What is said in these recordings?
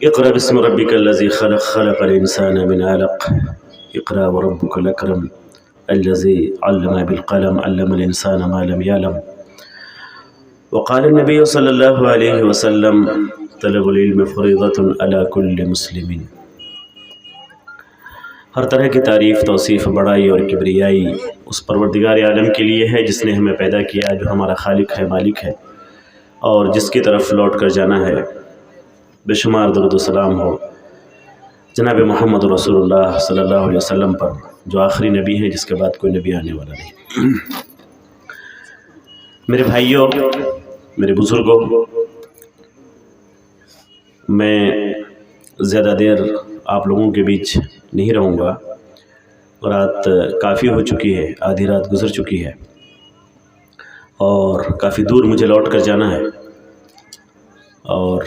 اقرأ بسم ربك الذي خلق خلق الإنسان من علق اقرأ وربك الأكرم الذي علم بالقلم علم الإنسان ما لم يعلم وقال النبي صلى الله عليه وسلم طلب العلم فریضۃ علی کل مسلم۔ ہر طرح کی تعریف، توصیف، بڑائی اور کبریائی اس پروردگار عالم کے لیے ہے جس نے ہمیں پیدا کیا، جو ہمارا خالق ہے، مالک ہے، اور جس کی طرف لوٹ کر جانا ہے۔ بے شمار درود و سلام ہو جناب محمد رسول اللہ صلی اللہ علیہ وسلم پر، جو آخری نبی ہے جس کے بعد کوئی نبی آنے والا نہیں۔ میرے بھائیوں، میرے بزرگوں، میں زیادہ دیر آپ لوگوں کے بیچ نہیں رہوں گا، رات کافی ہو چکی ہے، آدھی رات گزر چکی ہے اور کافی دور مجھے لوٹ کر جانا ہے، اور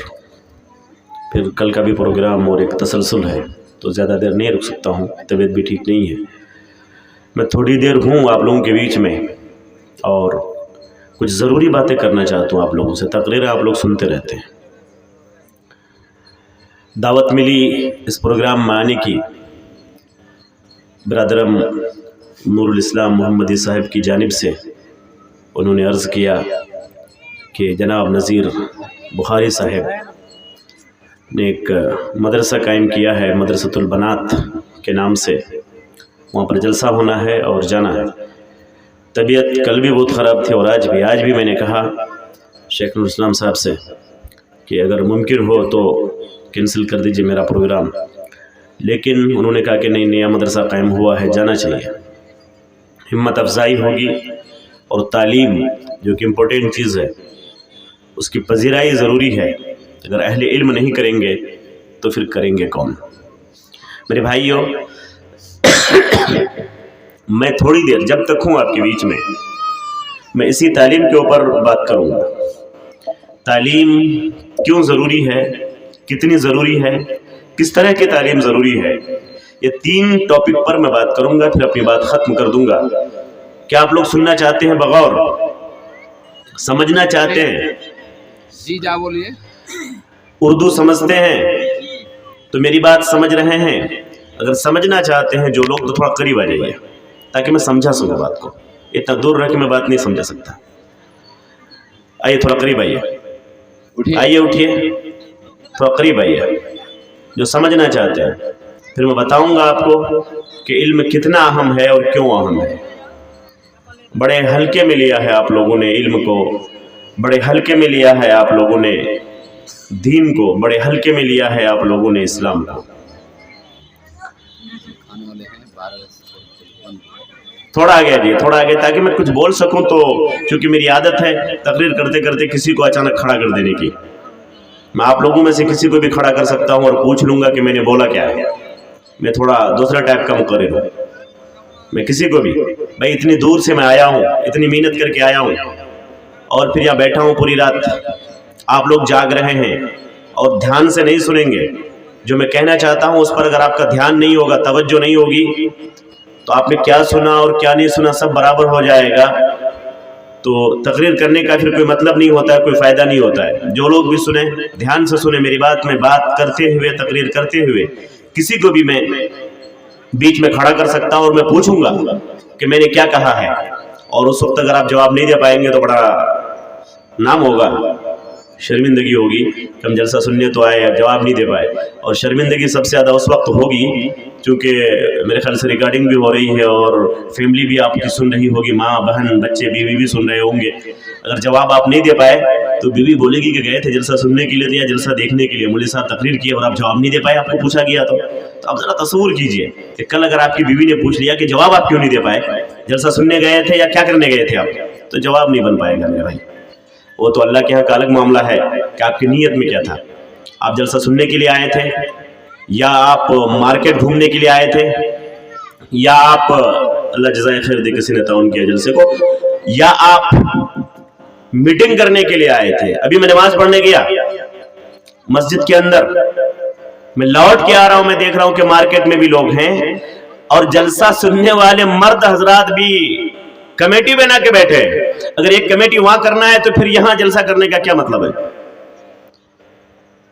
پھر کل کا بھی پروگرام اور ایک تسلسل ہے، تو زیادہ دیر نہیں رک سکتا ہوں، طبیعت بھی ٹھیک نہیں ہے۔ میں تھوڑی دیر ہوں آپ لوگوں کے بیچ میں اور کچھ ضروری باتیں کرنا چاہتا ہوں آپ لوگوں سے۔ تقریر آپ لوگ سنتے رہتے ہیں۔ دعوت ملی اس پروگرام میں آنے کی برادرم نور الاسلام محمدی صاحب کی جانب سے۔ انہوں نے عرض کیا کہ جناب نذیر بخاری صاحب نے ایک مدرسہ قائم کیا ہے، مدرسۃ البنات کے نام سے، وہاں پر جلسہ ہونا ہے اور جانا ہے۔ طبیعت کل بھی بہت خراب تھی اور آج بھی میں نے کہا شیخ نور الاسلام صاحب سے کہ اگر ممکن ہو تو کینسل کر دیجئے میرا پروگرام، لیکن انہوں نے کہا کہ نہیں، نیا مدرسہ قائم ہوا ہے، جانا چاہیے۔ ہمت افزائی ہوگی اور تعلیم جو کہ امپورٹنٹ چیز ہے اس کی پذیرائی ضروری ہے۔ اگر اہل علم نہیں کریں گے تو پھر کریں گے کون؟ میرے بھائیوں، میں تھوڑی دیر جب تک ہوں آپ کے بیچ میں اسی تعلیم کے اوپر بات کروں گا۔ تعلیم کیوں ضروری ہے، کتنی ضروری ہے، کس طرح کی تعلیم ضروری ہے، یہ 3 ٹاپک پر میں بات کروں گا، پھر اپنی بات ختم کر دوں گا۔ کیا آپ لوگ سننا چاہتے ہیں بغور؟ سمجھنا چاہتے ہیں؟ جی جا بولیے۔ اردو سمجھتے ہیں تو میری بات سمجھ رہے ہیں؟ اگر سمجھنا چاہتے ہیں جو لوگ تو تھوڑا قریب آ جائیے تاکہ میں سمجھا سکوں بات کو۔ اتنا دور رہ کے میں بات نہیں سمجھا سکتا۔ آئیے تھوڑا قریب آئیے، آئیے اٹھیے، تھوڑا قریب آئیے۔ جو سمجھنا چاہتے ہیں پھر میں بتاؤں گا آپ کو کہ علم کتنا اہم ہے اور کیوں اہم ہے۔ بڑے ہلکے میں لیا ہے آپ لوگوں نے علم کو، بڑے ہلکے میں لیا ہے آپ لوگوں نے دین کو، بڑے ہلکے میں لیا ہے آپ لوگوں نے اسلام کو۔ تھوڑا آگے آئیے، تھوڑا آگے، تاکہ میں کچھ بول سکوں۔ تو چونکہ میری عادت ہے تقریر کرتے کرتے کسی کو اچانک کھڑا کر دینے کی، میں آپ لوگوں میں سے کسی کو بھی کھڑا کر سکتا ہوں اور پوچھ لوں گا کہ میں نے بولا کیا ہے۔ میں تھوڑا دوسرا ٹائپ کا مقرر ہوں۔ میں کسی کو بھی، بھائی اتنی دور سے میں آیا ہوں، اتنی محنت کر کے آیا ہوں اور پھر یہاں بیٹھا ہوں پوری رات، آپ لوگ جاگ رہے ہیں اور دھیان سے نہیں سنیں گے۔ جو میں کہنا چاہتا ہوں اس پر اگر آپ کا دھیان نہیں ہوگا، توجہ نہیں ہوگی، تو آپ نے کیا سنا اور کیا نہیں سنا سب برابر ہو جائے گا۔ تو تقریر کرنے کا پھر کوئی مطلب نہیں ہوتا ہے، کوئی فائدہ نہیں ہوتا ہے۔ جو لوگ بھی سنیں دھیان سے سنیں میری بات۔ میں بات کرتے ہوئے، تقریر کرتے ہوئے کسی کو بھی میں بیچ میں کھڑا کر سکتا ہوں اور میں پوچھوں گا کہ میں نے کیا کہا ہے، اور اس وقت اگر آپ جواب نہیں دے پائیں گے تو بڑا نام ہوگا، شرمندگی ہوگی کہ ہم جلسہ سننے تو آئے جواب نہیں دے پائے۔ اور شرمندگی سب سے زیادہ اس وقت ہوگی چونکہ میرے خیال سے ریکارڈنگ بھی ہو رہی ہے اور فیملی بھی آپ کی سن رہی ہوگی، ماں بہن بچے بیوی بھی سن رہے ہوں گے۔ اگر جواب آپ نہیں دے پائے تو بیوی بولے گی کہ گئے تھے جلسہ سننے کے لیے یا جلسہ دیکھنے کے لیے، مولوی صاحب تقریر کی اور آپ جواب نہیں دے پائے، آپ کو پوچھا گیا تو آپ ذرا تصور کیجئے کہ کل اگر آپ کی بیوی نے پوچھ لیا کہ جواب آپ کیوں نہیں دے پائے، جلسہ سننے گئے تھے یا کیا کرنے گئے تھے آپ، تو جواب نہیں بن پائے گا میرے بھائی۔ وہ تو اللہ کے یہاں کا الگ معاملہ ہے کہ آپ کی نیت میں کیا تھا۔ آپ جلسہ سننے کے لیے آئے تھے یا آپ مارکیٹ گھومنے کے لیے آئے تھے یا آپ، اللہ جزائے خیر دے کسی نے تعاون کیا جلسے کو، یا آپ میٹنگ کرنے کے لیے آئے تھے۔ ابھی میں نماز پڑھنے گیا مسجد کے اندر، میں لوٹ کے آ رہا ہوں، میں دیکھ رہا ہوں کہ مارکیٹ میں بھی لوگ ہیں اور جلسہ سننے والے مرد حضرات بھی کمیٹی بنا کے بیٹھے۔ اگر ایک کمیٹی وہاں کرنا ہے تو پھر یہاں جلسہ کرنے کا کیا مطلب ہے؟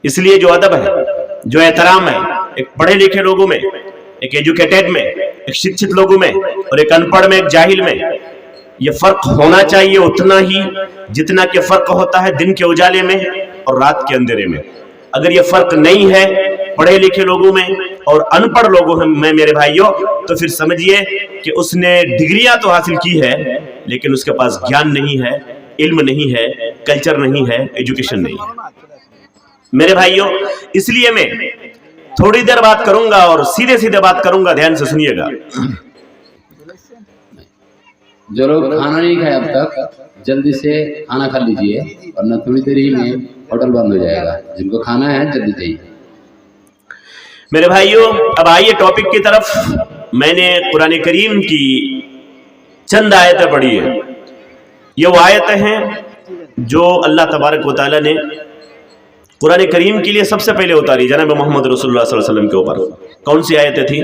اس لیے جو ادب ہے जो एहतराम है एक पढ़े लिखे लोगों में, एक एजुकेटेड में, एक शिक्षित लोगों में और एक अनपढ़ में, एक जाहिल में, ये फर्क होना चाहिए उतना ही जितना कि फर्क होता है दिन के उजाले में और रात के अंधेरे में। अगर ये फर्क नहीं है पढ़े लिखे लोगों में और अनपढ़ लोगों में मेरे भाइयों, तो फिर समझिए कि उसने डिग्रियां तो हासिल की है लेकिन उसके पास ज्ञान नहीं है, इल्म नहीं है, कल्चर नहीं है, एजुकेशन नहीं है मेरे भाइयों। इसलिए मैं थोड़ी देर बात करूंगा और सीधे सीधे बात करूंगा, ध्यान से सुनिएगा। जो लोग खाना नहीं खाए अब तक जल्दी से खाना खा लीजिए, वरना थोड़ी देर ही में होटल बंद हो जाएगा। जिनको खाना है जल्दी जाइए मेरे भाइयों। अब आइए टॉपिक की तरफ। मैंने कुरान करीम की चंद आयतें पढ़ी है। ये वो आयतें हैं जो अल्लाह तबारक व तआला ने कुरान करीम के लिए सबसे पहले उतारी जनाब मोहम्मद रसूलुल्लाह सल्लल्लाहु अलैहि वसल्लम के ऊपर। कौन सी आयतें थी?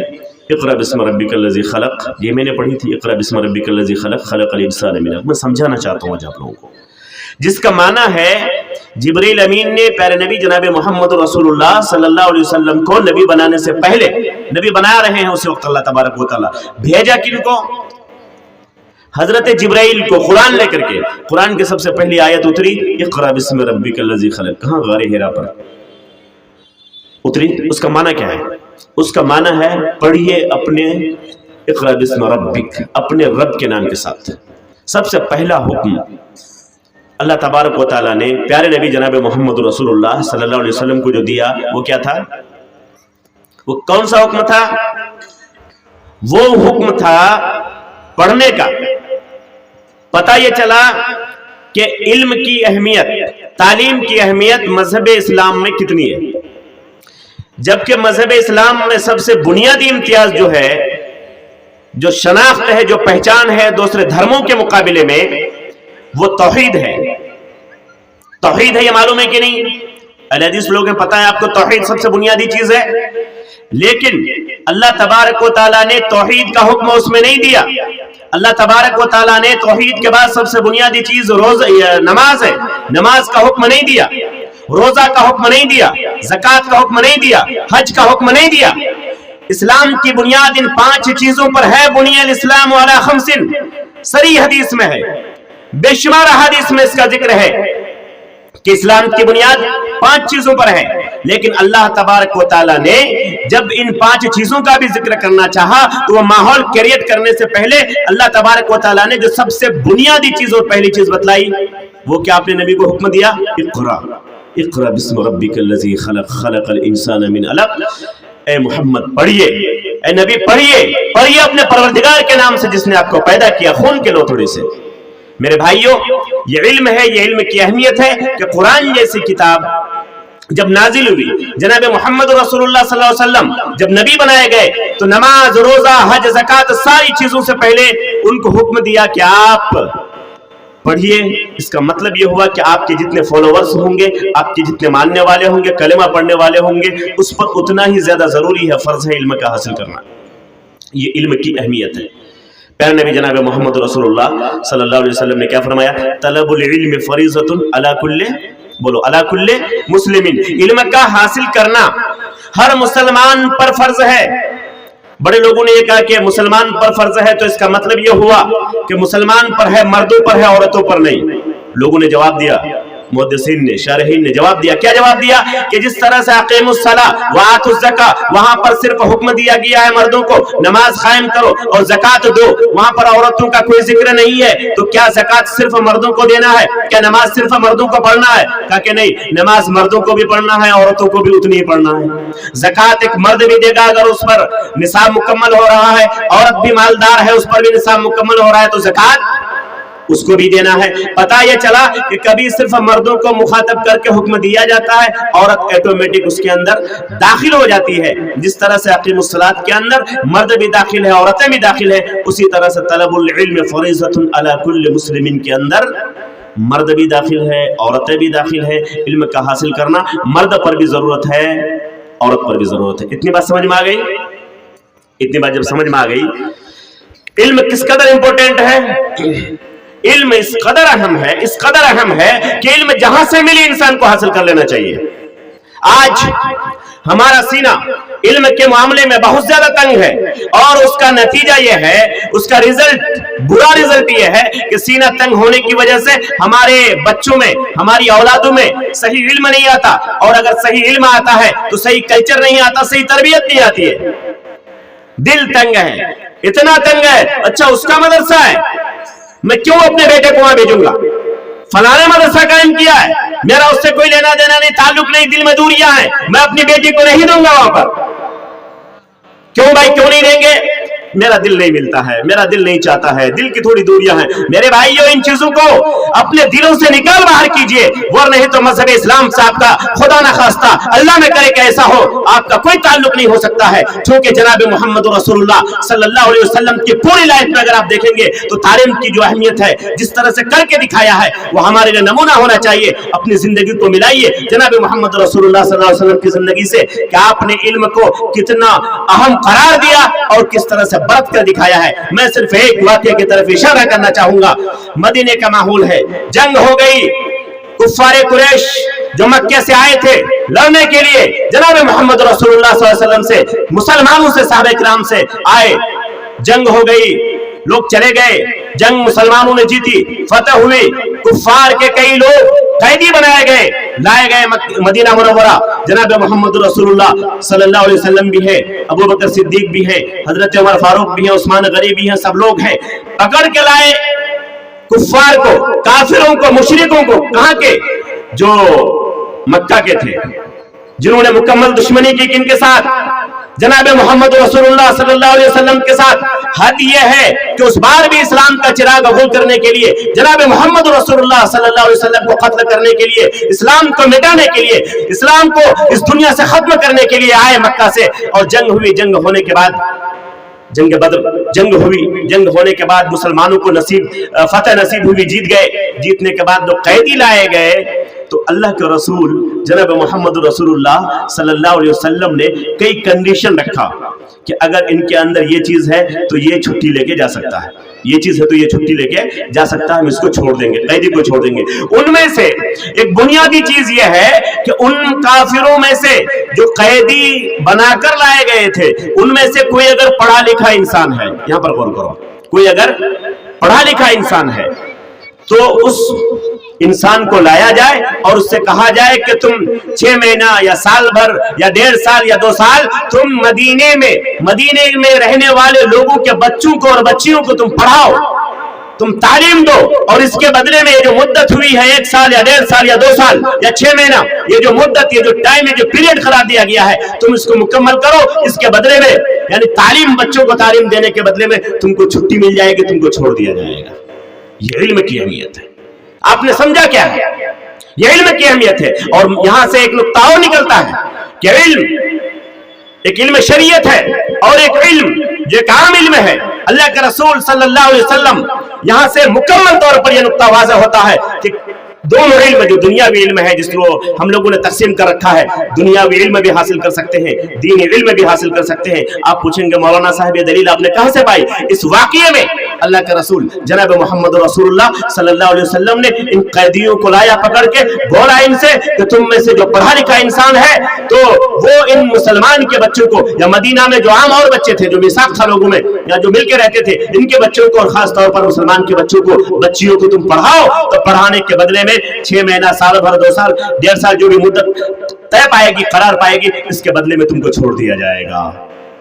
इक़रा बिस्मि रब्बिकल्लज़ी खलक़, ये मैंने पढ़ी थी। इक़रा बिस्मि रब्बिकल्लज़ी खलक़ खलक़ल इंसान मिन अलक़। मैं समझाना चाहता हूँ आज आप लोगों को, जिसका माना है जिब्रील अमीन ने प्यारे नबी जनाब मोहम्मद रसूलुल्लाह सल्लल्लाहु अलैहि वसल्लम को नबी बनाने से पहले, नबी बना रहे हैं उस वक्त अल्लाह तबारक व तआला, भेजा किनको? हजरत जिब्राइल को कुरान लेकर के। कुरान की सबसे पहली आयत उतरी इक़रा बिस्मि रब्बिकल्लज़ी खलक़, कहाँ? गारे हिरा पर उतरी। उसका माना क्या है? उसका माना है पढ़िए अपने इक़रा बिस्मि रब्बिक, अपने रब के नाम के साथ। सबसे पहला हुक्म अल्लाह तबारक व तआला ने प्यारे नबी जनाब मोहम्मद रसूलुल्लाह सल्लल्लाहु अलैहि वसल्लम को जो दिया वो क्या था? वो कौन सा हुक्म था? वो हुक्म था पढ़ने का। पता ये चला कि इल्म की अहमियत, तालीम की अहमियत मजहब इस्लाम में कितनी है, जबकि मजहब इस्लाम में सबसे बुनियादी इम्तियाज जो है, जो शनाख्त है, जो पहचान है दूसरे धर्मों के मुकाबले में, वो तौहीद है। तौहीद है, ये मालूम है कि नहीं? अहले हदीस लोगों को पता है आपको तौहीद सबसे बुनियादी चीज है, लेकिन अल्लाह तबारक व तआला ने तौहीद का हुक्म उसमें नहीं दिया। अल्लाह तबारक व तआला ने तौहीद के बाद सबसे बुनियादी चीज नमाज है, नमाज का हुक्म नहीं दिया, रोजा का हुक्म नहीं दिया, ज़कात का हुक्म नहीं दिया, हज का हुक्म नहीं दिया। इस्लाम की बुनियाद इन 5 चीजों पर है। बुनियल इस्लाम अला खम्सिन, सरी हदीस में है, बेशुमार हदीस में इसका जिक्र है कि इस्लाम की बुनियाद 5 चीजों पर है। लेकिन अल्लाह तबारक व तआला ने जब इन 5 चीजों का भी जिक्र करना चाहा तो वो माहौल क्रिएट करने से पहले अल्लाह तबारक व तआला ने जो सबसे बुनियादी चीज और पहली चीज बतलाई वो क्या? आपने नबी को हुक्म दिया इक़रा बिस्मि रब्बिकल्लज़ी खलक़ खलक़ल इंसान मिन अलक़। ए मोहम्मद पढ़िए, ए नबी पढ़िए, पढ़िए अपने परवरदिगार के नाम से जिसने आपको पैदा किया खून के लोथड़े से। मेरे भाइयों, ये इल्म है, ये इल्म की अहमियत है कि कुरान जैसी किताब जब नाजिल हुई, जनाब मोहम्मद रसूलुल्लाह सल्लल्लाहु अलैहि वसल्लम जब नबी बनाए गए तो नमाज, रोजा, हज, ज़कात सारी चीजों से पहले उनको हुक्म दिया कि आप पढ़िए। इसका मतलब ये हुआ कि आपके जितने फॉलोवर्स होंगे, आपके जितने मानने वाले होंगे, कलेमा पढ़ने वाले होंगे, उस पर उतना ही ज्यादा जरूरी है, फर्ज है इल्म का हासिल करना। ये इल्म की अहमियत है। प्यारे नबी जनाब मोहम्मद रसूलुल्लाह सल्लल्लाहु अलैहि वसल्लम ने क्या फरमाया? तलबुल इल्म फरीज़तुन अला कुल्ले, बोलो अला कुल्ले मुस्लिमिन। इल्म का हासिल करना हर मुसलमान पर फर्ज है। बड़े लोगों ने ये कहा कि मुसलमान पर फर्ज है, तो इसका मतलब ये हुआ कि मुसलमान पर है, मर्दों पर है, औरतों पर नहीं। लोगों ने जवाब दिया, मुहद्दिसीन ने, शारहीन ने जवाब दिया। क्या जवाब दिया? कि जिस तरह से अक़ीमुस सलाह व आतुज़ ज़का, वहां पर सिर्फ हुक्म दिया गया है मर्दों को नमाज कायम करो और ज़कात दो, वहां पर औरतों का कोई जिक्र नहीं है, तो क्या ज़कात सिर्फ मर्दों को देना है? क्या नमाज सिर्फ मर्दों को पढ़ना है? कहा कि नहीं, नमाज मर्दों को भी पढ़ना है, औरतों को भी उतनी ही पढ़ना है। ज़कात एक मर्द भी देगा अगर उस पर निसाब मुकम्मल हो रहा है, औरत भी मालदार है, उस पर भी निसाब मुकम्मल हो रहा है, तो ज़कात उसको भी देना है। पता यह चला कि कभी सिर्फ मर्दों को मुखातब करके हुक्म दिया जाता है, औरत ऑटोमेटिक उसके अंदर दाखिल हो जाती है। जिस तरह से अक़ीमुस सलात के अंदर मर्द भी दाखिल है, औरतें भी दाखिल है, उसी तरह से तलबुल इल्म फरीज़तुन अला कुल्li मुस्लिमिन के अंदर मर्द भी दाखिल है, औरतें भी दाखिल है। इल्म का हासिल करना मर्द पर भी जरूरत है, औरत पर भी जरूरत है। इतनी बात समझ में आ गई? इतनी बात जब समझ में आ गई, इल्म किस कदर इंपॉर्टेंट है, इल्म इस कदर अहम है, इस कदर अहम है कि इल्म जहां से मिली इंसान को हासिल कर लेना चाहिए। आज हमारा सीना इल्म के मामले में बहुत ज्यादा तंग है, और उसका नतीजा यह है, उसका रिजल्ट, बुरा रिजल्ट यह है कि सीना तंग होने की वजह से हमारे बच्चों में, हमारी औलादों में सही इल्म नहीं आता, और अगर सही इल्म आता है तो सही कल्चर नहीं आता, सही तरबियत नहीं आती है। दिल तंग है, इतना तंग है, अच्छा उसका मदरसा है, मैं क्यों अपने बेटे को वहां भेजूंगा? फलाने मदरसा कायम किया है, मेरा उससे कोई लेना देना नहीं, ताल्लुक नहीं, दिल में दूरियां हैं, मैं अपनी बेटी को नहीं दूंगा वहां पर। क्यों भाई, क्यों नहीं देंगे? मेरा दिल नहीं मिलता है, मेरा दिल नहीं चाहता है, दिल की थोड़ी दूरियां हैं। मेरे भाइयों, इन चीजों को अपने दिलों से निकाल बाहर कीजिए, वरना नहीं तो मजहब इस्लाम से आपका खुदा ना खास्ता, अल्लाह न करे कि ऐसा हो, आपका कोई ताल्लुक नहीं हो सकता है। क्योंकि जनाब मोहम्मद रसूलुल्लाह सल्लल्लाहु अलैहि वसल्लम की पूरी लाइफ में अगर आप देखेंगे तो तालीम की जो अहमियत है, जिस तरह से करके दिखाया है, वो हमारे लिए नमूना होना चाहिए। अपनी जिंदगी को मिलाइए जनाब मोहम्मद रसूलुल्लाह सल्लल्लाहु अलैहि वसल्लम की जिंदगी से कि आपने इल्म को कितना अहम करार दिया और किस तरह से बरत कर दिखाया है। मैं सिर्फ एक वाक्य की तरफ इशारा करना चाहूंगा। मदीने का माहौल है, जंग हो गई, कुफ्फारे कुरैश जो मक्के से आए थे लड़ने के लिए जनाब मोहम्मद रसूलुल्लाह सल्लल्लाहु अलैहि वसल्लम से, मुसलमानों से, साहबे किराम से आए, जंग हो गई, लोग चले गए, जंग मुसलमानों ने जीती, फतह हुई, कुफ्फार के कई लोग कैदी बनाए गए, लाए गए मदीना मुनव्वरा। जनाब मोहम्मद रसूलुल्लाह सल्लल्लाहु अलैहि वसल्लम भी है, अबू बकर सिद्दीक भी है, हजरत उमर फारूक भी है, उस्मान गनी भी है, सब लोग हैं, पकड़ के लाए कुफ्फार को, काफिरों को, मुशरिकों को। कहां के? जो मक्का के थे, जिन्होंने मुकम्मल दुश्मनी की किनके साथ? जनाब मोहम्मद रसूलुल्लाह सल्लल्लाहु अलैहि वसल्लम के साथ। हद यह है कि उस बार भी इस्लाम का चिराग अगुल करने के लिए, जनाब मोहम्मद रसूलुल्लाह सल्लल्लाहु अलैहि वसल्लम को कत्ल करने के लिए, इस्लाम को मिटाने के लिए, इस्लाम को इस दुनिया से खत्म करने के लिए आए मक्का से। और जंग हुई, जंग होने के बाद, जंग बदर, जंग हुई, जंग होने के बाद मुसलमानों को फतह नसीब हुई, जीत गए। जीतने के बाद जो कैदी लाए गए, तो अल्लाह के रसूल जनाब मोहम्मद रसूलुल्लाह सल्लल्लाहु अलैहि वसल्लम ने कई कंडीशन रखा कि अगर इनके अंदर ये चीज है तो ये छुट्टी लेके जा सकता है, ये चीज है तो ये छुट्टी लेके जा सकता है, हम इसको छोड़ देंगे, कैदी को छोड़ देंगे। उनमें से एक बुनियादी चीज ये है कि उन काफिरों में से जो कैदी बनाकर लाए गए थे, उनमें से कोई अगर पढ़ा लिखा इंसान है, यहां पर गौर करो, कोई अगर पढ़ा लिखा इंसान है तो उस इंसान को लाया जाए और उससे कहा जाए कि तुम 6 महीना या साल भर या 1.5 साल या 2 साल तुम मदीने में रहने वाले लोगों के बच्चों को और बच्चियों को तुम पढ़ाओ, तुम तालीम दो, और इसके बदले में ये जो मुद्दत हुई है 1 साल या 1.5 साल या 2 साल या 6 महीना, ये जो मुद्दत, ये जो टाइम, ये जो पीरियड करार दिया गया है, तुम इसको मुकम्मल करो। इसके बदले में, यानी तालीम, बच्चों को तालीम देने के बदले में तुमको छुट्टी मिल जाएगी, तुमको छोड़ दिया जाएगा। ये इल्म की अहमियत है। आपने समझा क्या है? ये इल्म की अहमियत है। और यहां से एक नुक्ता और निकलता है कि एक इल्म शरीयत है और एक इल्म जो एक आम इल्म है। अल्लाह के रसूल सल्लल्लाहु अलैहि वसल्लम, यहां से मुकम्मल तौर पर यह नुक्ता वाज़ेह होता है कि दोनों इल्म, जो दुनियावी इल्म है जिसको हम लोगों ने तकसीम कर रखा है, दुनियावी इल्म भी हासिल कर सकते हैं, दीनी इल्म भी हासिल कर सकते हैं। आप पूछेंगे मौलाना साहब ये दलील आपने कहां से पाई? इस वाकये में अल्लाह के रसूल जनाब मोहम्मद रसूलुल्लाह सल्लल्लाहु अलैहि वसल्लम ने इन कैदियों को लाया, पकड़ के बोला इनसे कि तुम में से जो पढ़ा लिखा इंसान है तो वो इन मुसलमान के बच्चों को, या मदीना में जो आम और बच्चे थे जो मिसाक था लोगों में, या जो मिलकर रहते थे, इनके बच्चों को और खास तौर पर मुसलमान के बच्चों को, बच्चियों को तुम पढ़ाओ, तो पढ़ाने के बदले में 6 महीना, साल भर, 2 साल, 1.5 साल जो भी मुद्दत तय पाएगी, करार पाएगी, इसके बदले में तुमको छोड़ दिया जाएगा।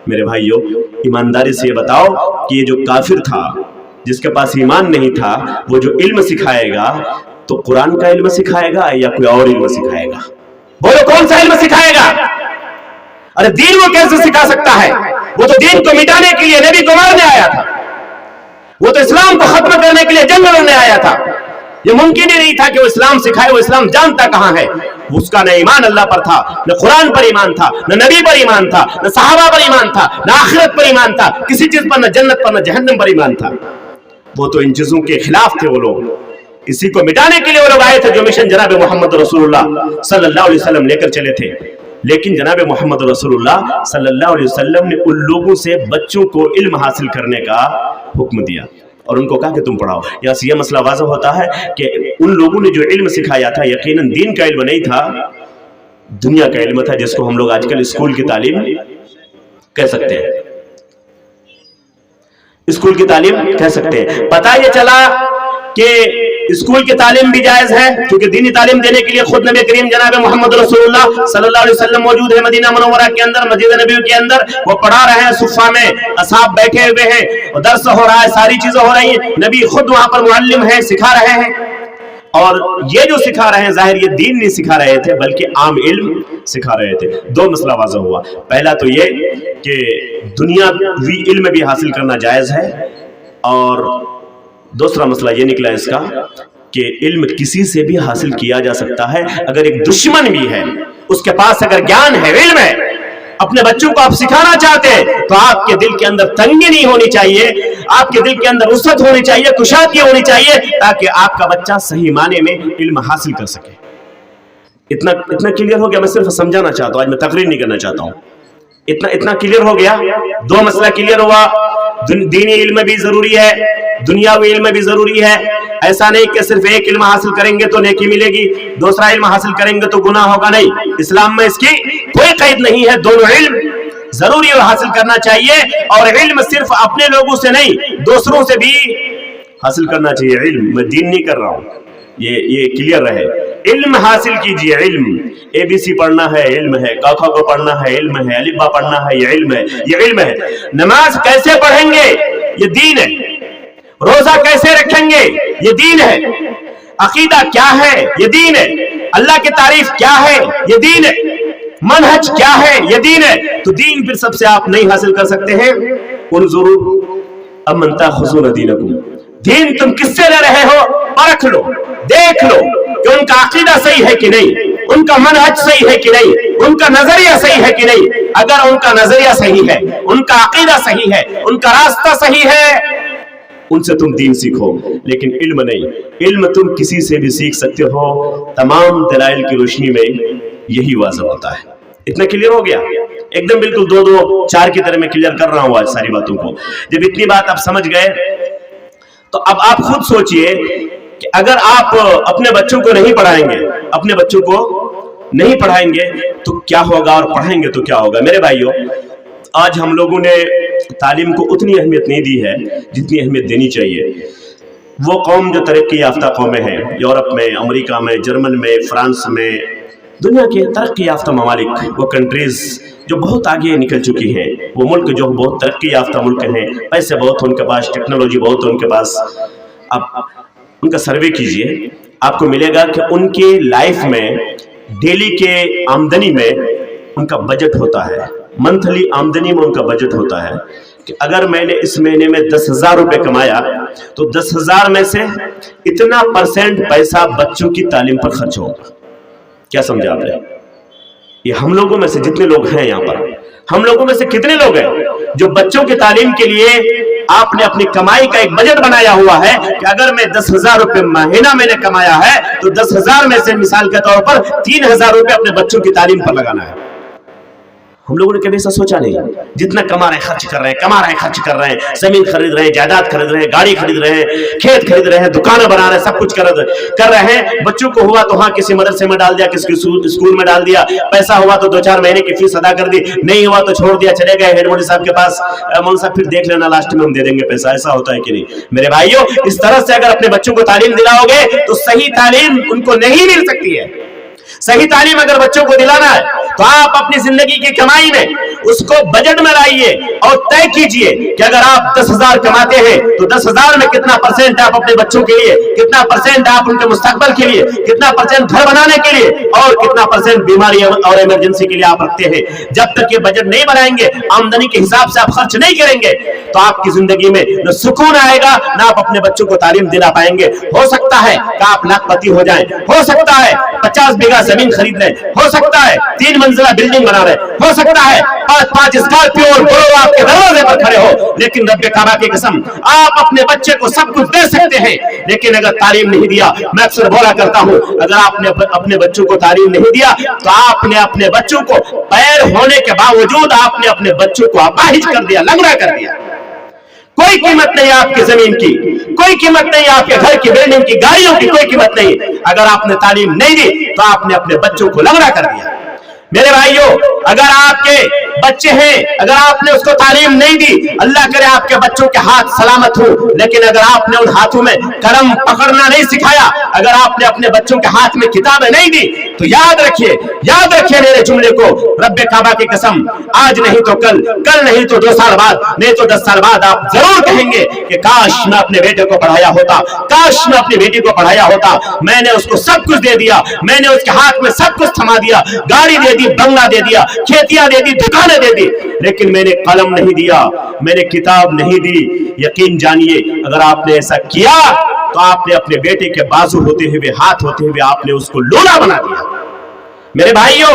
मेरे भाइयों, ईमानदारी से ये बताओ कि ये जो काफिर था, जिसके पास ईमान नहीं था, वो जो इल्म सिखाएगा तो कुरान का इल्म सिखाएगा या कोई और इल्म सिखाएगा? बोलो कौन सा इल्म सिखाएगा? अरे दीन वो कैसे सिखा सकता है? वो तो दीन को मिटाने के लिए नबी को मारने आया था, वो तो इस्लाम को खत्म करने के लिए जंग लड़ने आया था। ये मुमकिन ही नहीं था कि वो इस्लाम सिखाए। वो इस्लाम जानता कहां है? उसका न ईमान अल्लाह पर था, न कुरान पर ईमान था, न नबी पर ईमान था, न सहाबा पर ईमान था, न आखिरत पर ईमान था, किसी चीज पर, न जन्नत पर, न जहन्नम पर ईमान था। वो तो इन चीजों के खिलाफ थे वो लोग। इसी को मिटाने के लिए वो लोग आए थे, जो मिशन जनाब मोहम्मद रसूलुल्लाह सल्लल्लाहु अलैहि वसल्लम लेकर चले थे। लेकिन जनाब मोहम्मद रसूलुल्लाह सल्लल्लाहु अलैहि वसल्लम ने उन लोगों से बच्चों को इल्म हासिल करने का हुक्म दिया और उनको कहा कि तुम पढ़ाओ। यहाँ से यह मसला वाज़ेह होता है कि उन लोगों ने जो इल्म सिखाया था, यकीनन दीन का इल्म नहीं था, दुनिया का इल्म था, जिसको हम लोग आजकल स्कूल की तालीम कह सकते हैं, स्कूल की तालीम कह सकते हैं। पता ये चला कि स्कूल की तालीम भी जायज है, क्योंकि दीनी तालीम देने के लिए खुद नबी करीम जनाब मोहम्मद रसूलुल्लाह सल्लल्लाहु अलैहि वसल्लम मौजूद है मदीना मुनव्वरा के अंदर, मस्जिद नबी के अंदर। वो पढ़ा रहे हैं, सुफ़ा में असहाब बैठे हुए हैं, और दर्स हो रहा है, सारी चीजें हो रही हैं। नबी खुद वहां पर मुअल्लिम है, सिखा रहे हैं। और ये जो सिखा रहे हैं, जाहिर ये दीन नहीं सिखा रहे थे, बल्कि आम इल्म सिखा रहे थे। दो मसला वाज़ह हुआ। पहला तो ये कि दुनियावी इल्म भी हासिल करना जायज है, और दूसरा मसला ये निकला इसका कि इल्म किसी से भी हासिल किया जा सकता है। अगर एक दुश्मन भी है, उसके पास अगर ज्ञान है, इल्म है, अपने बच्चों को आप सिखाना चाहते हैं, तो आपके दिल के अंदर तंगी नहीं होनी चाहिए, आपके दिल के अंदर वसअत होनी चाहिए, कुशादगी होनी चाहिए, ताकि आपका बच्चा सही माने में इल्म हासिल कर सके। इतना क्लियर हो गया? मैं सिर्फ समझाना चाहता हूँ, आज मैं तकरीर नहीं करना चाहता हूँ। इतना क्लियर हो गया? दो मसला क्लियर हुआ। दीनी इल्म भी जरूरी है, दुनियावी इल्म भी जरूरी है। ऐसा नहीं कि सिर्फ एक इल्म हासिल करेंगे तो नेकी मिलेगी, दूसरा इल्म हासिल करेंगे तो गुनाह होगा, नहीं। इस्लाम में इसकी कोई कैद नहीं है। दोनों इल्म जरूरी और हासिल करना चाहिए, और इल्म सिर्फ अपने लोगों से नहीं, दूसरों से भी हासिल करना चाहिए। इल्म, मैं दीन नहीं कर रहा हूँ, ये क्लियर रहे। इल्म हासिल कीजिए। इल्म ABC पढ़ना है, इल्म है। क ख को पढ़ना है, इल्म है। अलिफ बा पढ़ना है, ये इल्म है, ये इल्म है। नमाज कैसे पढ़ेंगे, ये दीन है। रोजा कैसे रखेंगे, ये दीन है। अकीदा क्या है, ये दीन है। अल्लाह की तारीफ क्या है, ये दीन है। मनहज क्या है, ये दीन है। तो दीन फिर सबसे आप नहीं हासिल कर सकते हैं। उन्जुरू अमन ताखुज़ून दीनकुम, दीन तुम किससे ले रहे हो, परख लो, देख लो कि उनका अकीदा सही है कि नहीं, उनका मनहज सही है कि नहीं, उनका नजरिया सही है कि नहीं। अगर उनका नजरिया सही है, उनका अकीदा सही है, उनका रास्ता सही है, उनसे तुम दीन सीखो। लेकिन इल्म नहीं। इल्म तुम किसी से भी सीख सकते हो, तमाम दलाइल की रोशनी में यही वाज़ह होता है। इतना क्लियर हो गया? एकदम बिल्कुल 2-2 4 की तरह मैं क्लियर कर रहा हूँ आज सारी बातों को। जब इतनी बात आप समझ गए, तो अब आप खुद सोचिए कि अगर आप अपने बच्चों को नहीं पढ़ाएंगे, अपने बच्चों को नहीं पढ़ाएंगे तो क्या होगा, और पढ़ाएंगे तो क्या होगा। मेरे भाइयों, आज हम लोगों ने तालीम को उतनी अहमियत नहीं दी है जितनी अहमियत देनी चाहिए। वो कौम जो तरक्की याफ्ता कौमें हैं, यूरोप में, अमेरिका में, जर्मन में, फ्रांस में, दुनिया के तरक्की याफ्ता ममालिक, वो कंट्रीज जो बहुत आगे निकल चुकी हैं, वो मुल्क जो बहुत तरक्की याफ्ता मुल्क हैं, पैसे बहुत उनके पास, टेक्नोलॉजी बहुत उनके पास। अब उनका सर्वे कीजिए, आपको मिलेगा कि उनके लाइफ में डेली के आमदनी में उनका बजट होता है, मंथली आमदनी में उनका बजट होता है कि अगर मैंने इस महीने में 10,000 रुपये कमाया तो 10,000 में से इतना % पैसा बच्चों की तालीम पर खर्च होगा। क्या समझा आपने? ये हम लोगों में से जितने लोग हैं यहाँ पर, हम लोगों में से कितने लोग हैं जो बच्चों की तालीम के लिए आपने अपनी कमाई का एक बजट बनाया हुआ है कि अगर मैं 10,000 रुपये महीना मैंने कमाया है तो 10,000 में से मिसाल के तौर पर 3,000 रुपये अपने बच्चों की तालीम पर लगाना है। हम लोगों ने कभी ऐसा सोचा नहीं। जितना कमा रहे हैं खर्च कर रहे हैं, कमा रहे हैं खर्च कर रहे हैं, जमीन खरीद रहे हैं, जायदाद खरीद रहे हैं, गाड़ी खरीद रहे हैं, खेत खरीद रहे हैं, दुकानें बना रहे हैं, सब कुछ कर रहे हैं। बच्चों को हुआ तो हाँ किसी मदरसे में डाल दिया, किसी स्कूल में डाल दिया, पैसा हुआ तो 2-4 महीने की फीस अदा कर दी, नहीं हुआ तो छोड़ दिया, चले गए हेड मौलवी साहब के पास, मौलवी साहब फिर देख लेना, लास्ट में हम दे देंगे पैसा। ऐसा होता है कि नहीं? मेरे भाइयों, इस तरह से अगर अपने बच्चों को तालीम दिलाओगे तो सही तालीम उनको नहीं मिल सकती है। सही तालीम अगर बच्चों को दिलाना है तो आप अपनी जिंदगी की कमाई में उसको बजट में लाइए और तय कीजिए कि अगर आप 10,000 कमाते हैं तो 10,000 में कितना % आप अपने बच्चों के लिए, कितना % आप उनके मुस्तकबल के लिए, कितना % घर बनाने के लिए, और कितना % बीमारी और इमरजेंसी के लिए आप रखते हैं। जब तक ये बजट नहीं बनाएंगे, आमदनी के हिसाब से आप खर्च नहीं करेंगे, तो आपकी जिंदगी में न सुकून आएगा, न आप अपने बच्चों को तालीम दिला पाएंगे। हो सकता है कि आप लाखपति हो जाएं, हो सकता है 50 बीघा जमीन खरीद लें, हो सकता है 3 मंजिला बिल्डिंग बना रहे, हो सकता है 5 स्कॉर्पियो और बोलेरो आपके दरवाजे पर खड़े हो, लेकिन रब्बे काबा की कसम आप अपने बच्चे को सब कुछ दे सकते हैं, लेकिन अगर तालीम नहीं दिया, मैं अक्सर बोला करता हूं, अगर आपने अपने बच्चों को तालीम नहीं दिया तो आपने अपने बच्चों को पैर होने के बावजूद आपने अपने बच्चों को अपाहिज कर दिया, लंगड़ा कर दिया। कोई कीमत नहीं आपकी जमीन की, कोई कीमत नहीं आपके घर की, बिल्डिंग की, गाड़ियों की कोई कीमत नहीं। अगर आपने तालीम नहीं दी तो आपने अपने बच्चों को लंगड़ा कर दिया। मेरे भाइयों, अगर आपके बच्चे हैं, अगर आपने उसको तालीम नहीं दी, अल्लाह करे आपके बच्चों के हाथ सलामत हो, लेकिन अगर आपने उन हाथों में कलम पकड़ना नहीं सिखाया, अगर आपने अपने बच्चों के हाथ में किताबें नहीं दी, तो याद रखिए मेरे जुमले को, रब्बे काबा की कसम, आज नहीं तो कल, कल नहीं तो 2 साल बाद, नहीं तो 10 साल बाद आप जरूर कहेंगे कि काश मैं अपने बेटे को पढ़ाया होता, काश मैं अपनी बेटी को पढ़ाया होता, मैंने उसको सब कुछ दे दिया, मैंने उसके हाथ में सब कुछ थमा दिया, गाड़ी दे दी, बंगला दे दिया, खेतियां दे दी, दुकानें दे दी, लेकिन मैंने कलम नहीं दिया, मैंने किताब नहीं दी। यकीन जानिए, अगर आपने ऐसा किया तो आपने अपने बेटे के बाजू होते हुए, हाथ होते हुए आपने उसको लोला बना दिया। मेरे भाइयों,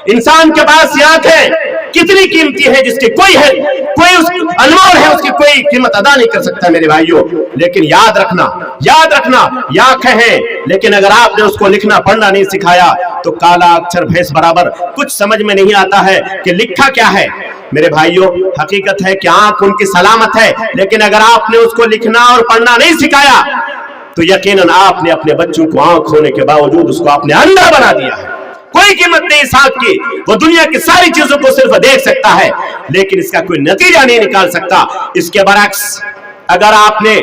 इंसान के पास ये आंख है, कितनी कीमती है, जिसकी कोई उस अनमोल है, उसकी कोई कीमत अदा नहीं कर सकता मेरे भाइयों। लेकिन याद रखना, ये आंखें हैं, लेकिन अगर आपने उसको लिखना पढ़ना नहीं सिखाया तो काला अक्षर भैंस बराबर, कुछ समझ में नहीं आता है कि लिखा क्या है। मेरे भाइयों, हकीकत है कि आंख उनकी सलामत है, लेकिन अगर आपने उसको लिखना और पढ़ना नहीं सिखाया तो यकीनन आपने अपने बच्चों को आंख होने के बावजूद उसको आपने अंधा बना दिया है। कोई कीमत नहीं इस आंख की, वो दुनिया की सारी चीजों को सिर्फ देख सकता है, लेकिन इसका कोई नतीजा नहीं निकाल सकता। इसके बरक्स, अगर आपने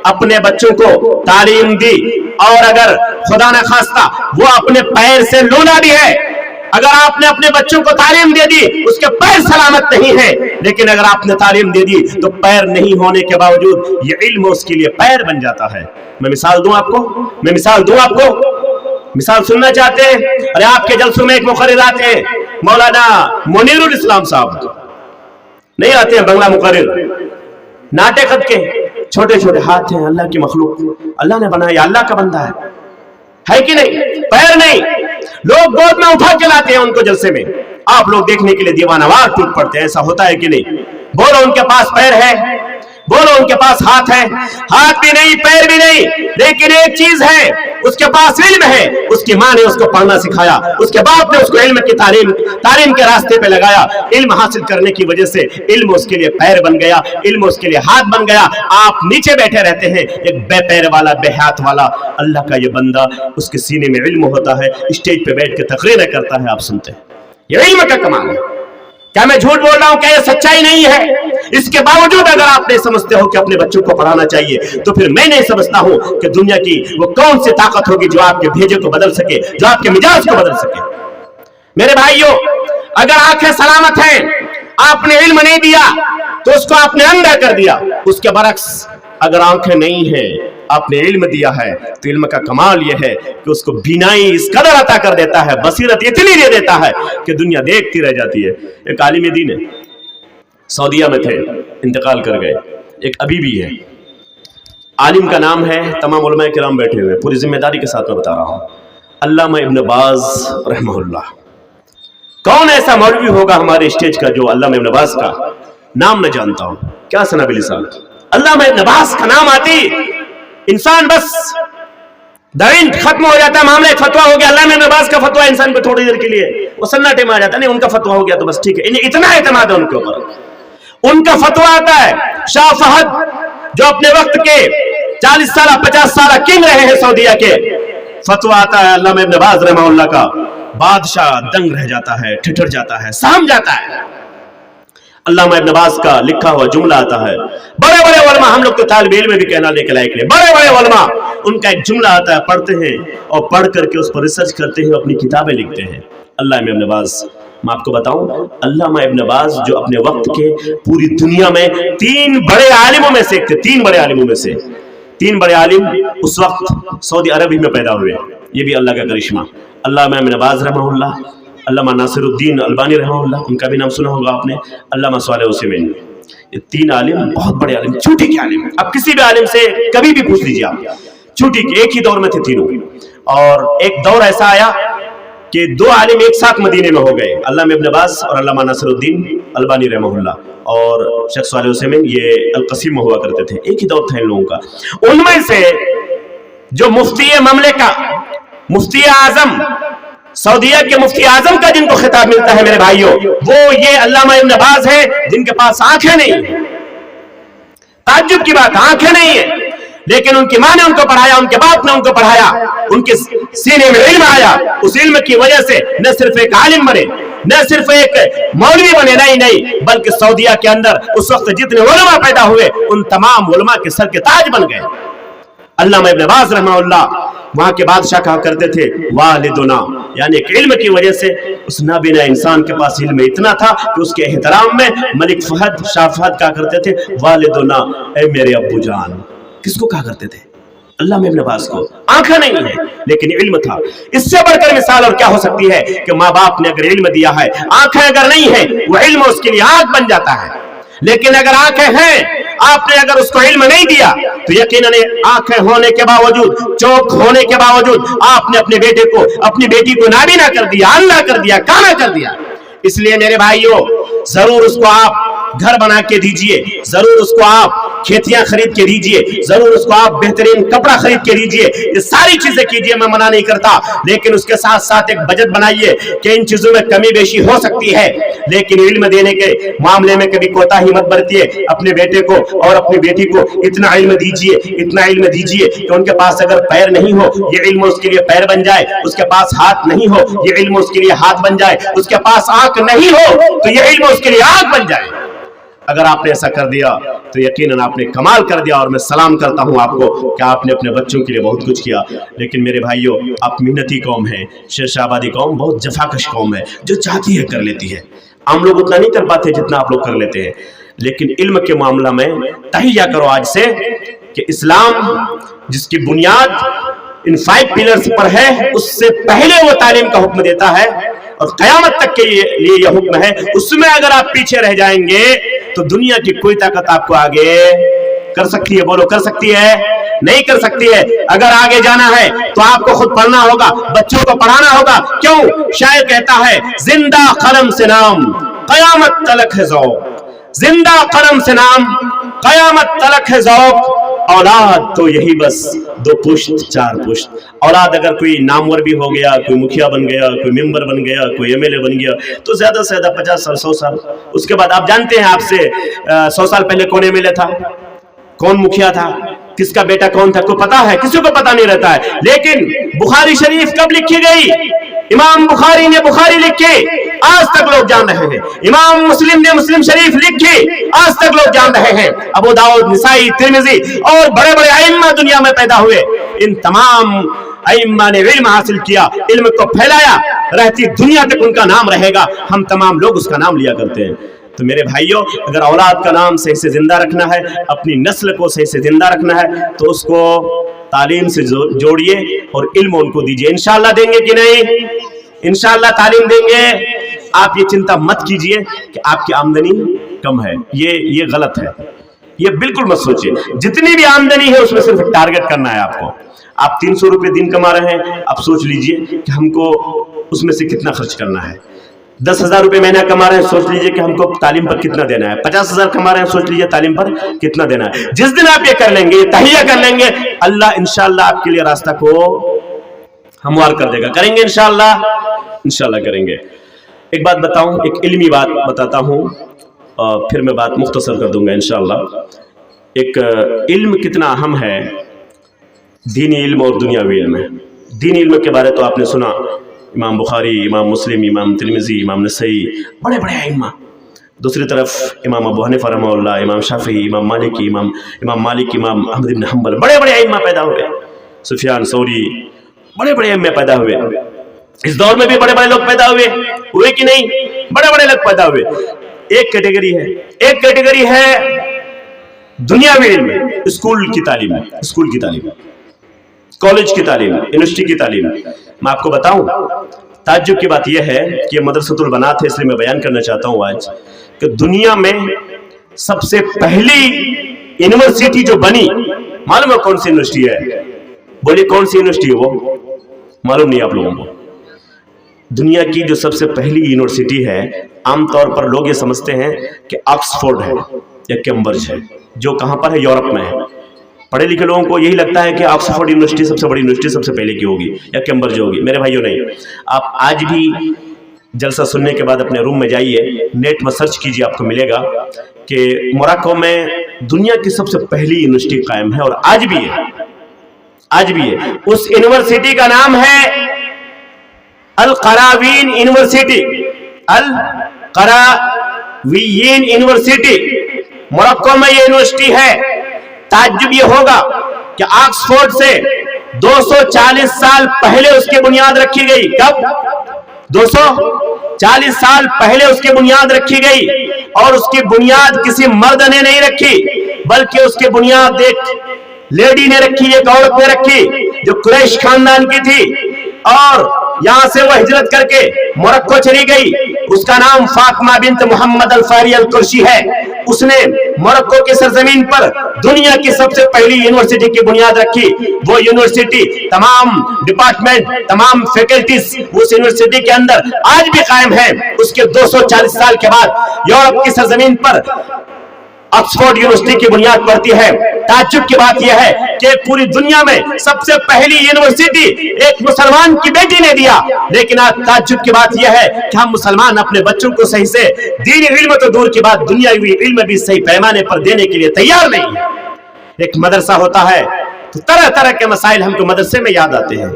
अपने बच्चों को तालीम दी और अगर खुदा न खास्ता वो अपने पैर से लोला भी है, अगर आपने अपने बच्चों को तालीम दे दी, उसके पैर सलामत नहीं है, लेकिन अगर आपने तालीम दे दी तो पैर नहीं होने के बावजूद ये इल्म उसके लिए पैर बन जाता है। मैं मिसाल दूं आपको, मिसाल सुनना चाहते हैं? अरे आपके जलसों में एक मुकर्रिर आते हैं, मौलाना मुनीरुल इस्लाम साहब, नहीं आते हैं बंगला मुकर्रिर, नाटे खत के, छोटे छोटे हाथ हैं, अल्लाह की मखलूक, अल्लाह ने बनाया, अल्लाह का बंदा है कि नहीं? पैर नहीं, लोग गोद में उठा के लाते हैं उनको जलसे में, आप लोग देखने के लिए दीवानावार टूट पड़ते हैं। ऐसा होता है कि नहीं? बोलो उनके पास पैर है, बोलो उनके पास हाथ है, हाथ भी नहीं, पैर भी नहीं, लेकिन एक चीज है, उसके पास इल्म है, उसकी माँ ने उसको पढ़ना सिखाया, उसके बाप ने उसको इल्म की तालीम के रास्ते पे लगाया, इल्म हासिल करने की वजह से इल्म उसके लिए पैर बन गया, इल्म उसके लिए हाथ बन गया। आप नीचे बैठे रहते हैं, एक बेपैर वाला, बेहाथ वाला अल्लाह का ये बंदा, उसके सीने में इल्म होता है, स्टेज पे बैठ के तकरीरें करता है, आप सुनते हैं। ये इल्म का कमाल है। क्या मैं झूठ बोल रहा हूं? क्या ये सच्चाई नहीं है? इसके बावजूद अगर आप नहीं समझते हो कि अपने बच्चों को पढ़ाना चाहिए, तो फिर मैं नहीं समझता हूं कि दुनिया की वो कौन सी ताकत होगी जो आपके भेजे को बदल सके, जो आपके मिजाज को बदल सके। मेरे भाइयों, अगर आंखें सलामत हैं, आपने इल्म नहीं दिया तो उसको आपने अंधा कर दिया। उसके बरक्स, अगर आंखें नहीं हैं, आपने इल्म दिया है, तो इल्म का कमाल यह है कि उसको बीनाई इस कदर अता कर देता है, बसीरत इतनी दे देता है कि दुनिया देखती रह जाती है। एक आलिम दीन है, सऊदीया में थे, इंतकाल कर गए, एक अभी भी है, आलिम का नाम है, तमाम उलमा किराम बैठे हुए, पूरी जिम्मेदारी के साथ मैं बता रहा हूँ, अल्लामा इब्न बाज रहमहुल्लाह। कौन ऐसा मौलवी होगा हमारे स्टेज का जो अल्लामा इब्न बाज का नाम न जानता हूँ? क्या सना बिलिसान, अल्लामा इब्न बाज का नाम आती इंसान बस दरिंद खत्म हो जाता है, मामला एक फतवा हो गया, अल्लामा इब्न बाज का फतवा इंसान को थोड़ी देर के लिए वो सन्नाटे में आ जाता है, नहीं उनका फतवा हो गया तो बस ठीक है, इन्हें इतना एतमाद है उनके ऊपर। उनका फतवा आता है, शाह फहद जो अपने वक्त के 40 साल 50 साल किंग रहे हैं सऊदीया के, फतवा आता है अल्लामा इब्न बाज रहमहुल्लाह का, बादशाह दंग रह जाता है, ठिठुर जाता है, सहम जाता है। अल्लामा इब्न बाज का लिखा हुआ जुमला आता है, बड़े बड़े उलमा, हम लोग तो तालिब इल्म में भी कहना लेके लायक नहीं, बड़े बड़े उलमा, उनका एक जुमला आता है, पढ़ते हैं और पढ़ करके उस पर रिसर्च करते हैं, अपनी किताबें लिखते हैं। अल्लामा इब्न बाज, मैं आपको बताऊं, अल्लामा इब्न बाज जो अपने वक्त के पूरी दुनिया में 3 बड़े आलिमों में से एक थे, 3 बड़े आलिमों में से 3 बड़े आलिम उस वक्त सऊदी अरब में पैदा हुए, ये भी अल्लाह का करिश्मा। अल्लामा इब्न बाज रहमहुल्लाह, अल्लामा नासिरुद्दीन अलबानी रहमहुल्लाह, उनका भी नाम सुना होगा आपने, अल्लामा सालेह उस्सैमीन, ये 3 आलिम बहुत बड़े आलिम, छूटी के आलिम। अब किसी भी आलिम से कभी भी पूछ लीजिए आप, छूटी के एक ही दौर में थे तीनों, और एक दौर ऐसा आया कि 2 आलिम एक साथ मदीने में हो गए, अल्लामा इब्न बाज और अल्लामा नासिरुद्दीन अलबानी रहमहुल्लाह और शेख सालेह उस्सैमीन, ये अल-क़सीम में हुआ करते थे, एक ही दौर था इन लोगों का। उनमें से जो मुफ्ती ममलिका, मुफ्ती आजम, सऊदीया के मुफ्ती आजम का जिनको खिताब मिलता है मेरे भाइयों, वो ये अल्लामा इब्न बाज है, जिनके पास आंखें नहीं है। ताज्जुब की बात, आंखें नहीं है, لیکن ان کی ماں نے ان کو پڑھایا, ان کے باپ نے ان کو پڑھایا, ان کے سینے میں علم آیا. اس علم کی وجہ سے نہ صرف ایک عالم بنے, نہ صرف ایک مولوی بنے, نہیں بلکہ سعودیہ کے اندر اس وقت جتنے علماء پیدا ہوئے ان تمام علماء کے سر کے تاج بن گئے. علامہ ابن باز رحمہ اللہ وہاں کے بادشاہ کہا کرتے تھے والدنا, یعنی ایک علم کی وجہ سے اس نابینا انسان کے پاس علم اتنا تھا کہ اس کے احترام میں ملک فہد, شاہ فہد کہا کرتے تھے والدنا, اے میرے ابو جان. کس کو کہا کرتے تھے؟ علامہ ابن باز کو. آنکھیں نہیں ہے لیکن علم تھا. اس سے بڑھ کر مثال اور کیا ہو سکتی ہے کہ ماں باپ نے اگر علم دیا ہے, آنکھیں اگر نہیں ہے, وہ علم اس کے لیے آنکھ بن جاتا ہے. لیکن اگر آنکھیں ہیں, آپ نے اگر اس کو علم نہیں دیا تو یقیناً آنکھیں ہونے کے باوجود, چوک ہونے کے باوجود آپ نے اپنے بیٹے کو, اپنی بیٹی کو نابینا کر دیا, اندھا کر دیا, کانا کر دیا. اس لیے میرے بھائیوں, ضرور اس کو آپ گھر بنا کے دیجئے, ضرور اس کو آپ کھیتیاں خرید کے دیجئے, ضرور اس کو آپ بہترین کپڑا خرید کے دیجئے, یہ ساری چیزیں کیجئے, میں منع نہیں کرتا. لیکن اس کے ساتھ ساتھ ایک بجٹ بنائیے کہ ان چیزوں میں کمی بیشی ہو سکتی ہے, لیکن علم دینے کے معاملے میں کبھی کوتاہی مت برتیے. اپنے بیٹے کو اور اپنی بیٹی کو اتنا علم دیجئے, اتنا علم دیجئے کہ ان کے پاس اگر پیر نہیں ہو, یہ علم اس کے لیے پیر بن جائے. اس کے پاس ہاتھ نہیں ہو, یہ علم اس کے لیے ہاتھ بن جائے. اس کے پاس آنکھ نہیں ہو تو یہ علم اس کے لیے آنکھ بن جائے. اگر آپ نے ایسا کر دیا تو یقیناً آپ نے کمال کر دیا, اور میں سلام کرتا ہوں آپ کو کہ آپ نے اپنے بچوں کے لیے بہت کچھ کیا. لیکن میرے بھائیوں, آپ محنتی قوم ہیں, شیر شاہ آبادی قوم بہت جفاکش قوم ہے, جو چاہتی ہے کر لیتی ہے. ہم لوگ اتنا نہیں کر پاتے جتنا آپ لوگ کر لیتے ہیں. لیکن علم کے معاملہ میں تہیہ کرو آج سے کہ اسلام جس کی بنیاد ان 5 پلرز پر ہے, اس سے پہلے وہ تعلیم کا حکم دیتا ہے اور قیامت تک کے لیے یہ حکم ہے. اس میں اگر آپ پیچھے رہ جائیں گے تو دنیا کی کوئی طاقت آپ کو آگے کر سکتی ہے؟ بولو, کر سکتی ہے؟ نہیں کر سکتی ہے. اگر آگے جانا ہے تو آپ کو خود پڑھنا ہوگا, بچوں کو پڑھانا ہوگا. کیوں؟ شاعر کہتا ہے زندہ قلم سے نام قیامت تلک ہے ذوق, زندہ قلم سے نام قیامت تلک ہے ذوق. اولاد تو یہی بس 2 پشت 4 پشت. اولاد اگر کوئی نامور بھی ہو گیا, کوئی مکھیا بن گیا, کوئی ممبر بن گیا, کوئی MLA بن گیا, تو زیادہ سے زیادہ 50 سال 100 سال. اس کے بعد آپ جانتے ہیں, آپ سے 100 سال پہلے کون MLA تھا, کون مکھیا تھا, کس کا بیٹا کون تھا, کو پتا ہے؟ کسی کو پتا نہیں رہتا ہے. لیکن بخاری شریف کب لکھی گئی؟ امام بخاری نے بخاری لکھی, آج تک لوگ جان رہے ہیں. امام مسلم نے مسلم شریف لکھی, آج تک لوگ جان رہے ہیں. ابو داؤد, نسائی, ترمذی اور بڑے بڑے ائمہ دنیا میں پیدا ہوئے. ان تمام ائمہ نے علم حاصل کیا, علم کو پھیلایا, رہتی دنیا تک ان کا نام رہے گا. ہم تمام لوگ اس کا نام لیا کرتے ہیں. تو میرے بھائیوں, اگر اولاد کا نام صحیح سے زندہ رکھنا ہے, اپنی نسل کو صحیح سے زندہ رکھنا ہے, تو اس کو تعلیم سے جوڑیے اور علم ان کو دیجیے. انشاءاللہ دیں گے کہ نہیں؟ انشاءاللہ تعلیم دیں گے. آپ یہ چنتا مت کیجئے کہ آپ کی آمدنی کم ہے, یہ غلط ہے. یہ بالکل مت سوچئے. جتنی بھی آمدنی ہے اس میں صرف ٹارگٹ کرنا ہے آپ کو. آپ 300 روپے دن کما رہے ہیں, آپ سوچ لیجئے کہ ہم کو اس میں سے کتنا خرچ کرنا ہے. 10,000 روپے مہینہ کما رہے ہیں, سوچ لیجئے کہ ہم کو تعلیم پر کتنا دینا ہے. 50,000 کما رہے ہیں, سوچ لیجئے تعلیم پر کتنا دینا ہے. جس دن آپ یہ کر لیں گے, یہ تہیہ کر لیں گے, اللہ انشاءاللہ آپ کے لیے راستہ کو ہموار کر دے گا. کریں گے انشاءاللہ؟ انشاءاللہ کریں گے. ایک بات بتاؤں, ایک علمی بات بتاتا ہوں, پھر میں بات مختصر کر دوں گا انشاءاللہ. ایک علم کتنا اہم ہے, دینی علم اور دنیاوی علم ہے. دینی علم کے بارے تو آپ نے سنا, امام بخاری, امام مسلم, امام ترمذی, امام نسائی, بڑے بڑے ائمہ. دوسری طرف امام ابو حنیفہ رحمہ اللہ, امام شافعی, امام مالکی, امام مالک, امام احمد بن حنبل, بڑے بڑے ائمہ پیدا ہوئے. سفیان ثوری, بڑے بڑے ائمہ پیدا ہوئے. اس دور میں بھی بڑے بڑے لوگ پیدا ہوئے کہ نہیں؟ بڑے بڑے لوگ پیدا ہوئے. ایک کیٹیگری ہے دنیاوی علم, اسکول کی تعلیم, کالج کی تعلیم, یونیورسٹی کی تعلیم. میں آپ کو بتاؤں, تعجب کی بات یہ ہے کہ یہ مدرسۃ البنات ہے, اس لیے میں بیان کرنا چاہتا ہوں آج کہ دنیا میں سب سے پہلی یونیورسٹی جو بنی, معلوم ہے کون سی یونیورسٹی ہے؟ بولیے کون سی یونیورسٹی ہے وہ؟ معلوم نہیں آپ لوگوں کو. دنیا کی جو سب سے پہلی یونیورسٹی ہے, عام طور پر لوگ یہ سمجھتے ہیں کہ آکسفورڈ ہے یا کیمبرج ہے, جو کہاں پر ہے؟ یورپ میں ہے. پڑھے لکھے لوگوں کو یہی لگتا ہے کہ آکسفورڈ یونیورسٹی سب سے بڑی یونیورسٹی سب سے پہلے کی ہوگی یا کیمبرج ہوگی. میرے بھائیوں نہیں. آپ آج بھی جلسہ سننے کے بعد اپنے روم میں جائیے, نیٹ میں سرچ کیجیے, آپ کو ملے گا کہ موراکو میں दुनिया की सबसे पहली यूनिवर्सिटी कायम है और आज भी है, आज भी है। उस यूनिवर्सिटी का नाम है अल क़रावीन यूनिवर्सिटी, अल क़रावीन यूनिवर्सिटी। मोरक्को में ये यूनिवर्सिटी है। ताज्जुब ये होगा कि ऑक्सफोर्ड से 240 साल पहले उसकी बुनियाद रखी गई। कब? 240 साल पहले उसकी बुनियाद रखी गई, और उसकी बुनियाद किसी मर्द ने नहीं रखी, बल्कि उसकी बुनियाद एक लेडी ने रखी, एक औरत ने रखी जो कुरैश खानदान की थी, और यहां से वो हिजरत करके मोरक्को चली गई। उसका नाम फातिमा बिन्त मोहम्मद अल फ़हरी अल कुरशी है। उसने मोरक्को की सरजमीन पर दुनिया की सबसे पहली यूनिवर्सिटी की बुनियाद रखी। वो यूनिवर्सिटी, तमाम डिपार्टमेंट, तमाम फैकल्टीज उस यूनिवर्सिटी के अंदर आज भी कायम है। उसके 240 साल के बाद यूरोप की सरजमीन पर ऑक्सफोर्ड यूनिवर्सिटी की बुनियाद पड़ती है। ताज्जुब की बात यह है कि पूरी दुनिया में सबसे पहली यूनिवर्सिटी एक मुसलमान की बेटी ने दिया, लेकिन आज ताज्जुब की बात यह है कि हम मुसलमान अपने बच्चों को सही से दीनी इल्म तो दूर की बात दुनियावी इल्म भी सही पैमाने पर देने के लिए तैयार नहीं है। एक मदरसा होता है तो तरह तरह के मसाइल हमको मदरसे में याद आते हैं।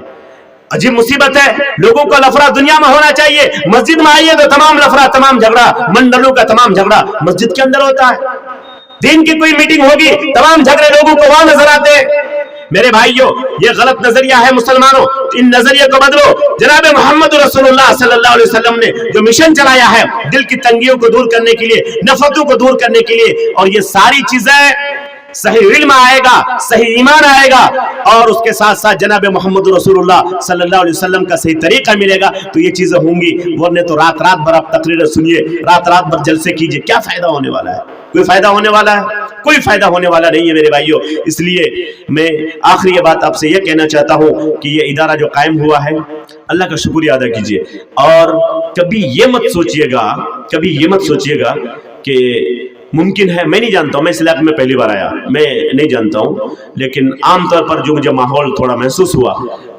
अजीब मुसीबत है, लोगों का लफड़ा दुनिया में होना चाहिए। मस्जिद में आइए तो तमाम लफड़ा, तमाम झगड़ा, मंडलों का तमाम झगड़ा मस्जिद के अंदर होता है। दिन की कोई मीटिंग होगी, तमाम झगड़े लोगों को वहां नजर आते हैं। मेरे भाइयों, ये गलत नजरिया है मुसलमानों, इन नजरिए को बदलो। जनाब मोहम्मद रसूलुल्लाह सल्लल्लाहु अलैहि वसल्लम ने जो मिशन चलाया है दिल की तंगियों को दूर करने के लिए, नफरतों को दूर करने के लिए, और ये सारी चीजें सही इल्म आएगा, सही ईमान आएगा, और उसके साथ साथ जनाब मोहम्मद रसूलुल्लाह सल्लल्लाहु अलैहि वसल्लम का सही तरीका मिलेगा तो ये चीजें होंगी। वरने तो रात रात भर आप तकरीरें सुनिए, रात रात भर जलसे कीजिए, क्या फायदा होने वाला है? कोई फायदा होने वाला है? कोई फायदा होने वाला नहीं है मेरे भाइयों। इसलिए मैं आखिरी ये बात आपसे ये कहना चाहता हूँ कि ये इदारा जो कायम हुआ है, अल्लाह का शुक्रिया अदा कीजिए। और कभी ये मत सोचिएगा, कभी ये मत सोचिएगा कि मुमकिन है, मैं नहीं जानता हूँ, मैं इस इलाके में पहली बार आया, मैं नहीं जानता हूँ, लेकिन आमतौर पर जो मुझे माहौल थोड़ा महसूस हुआ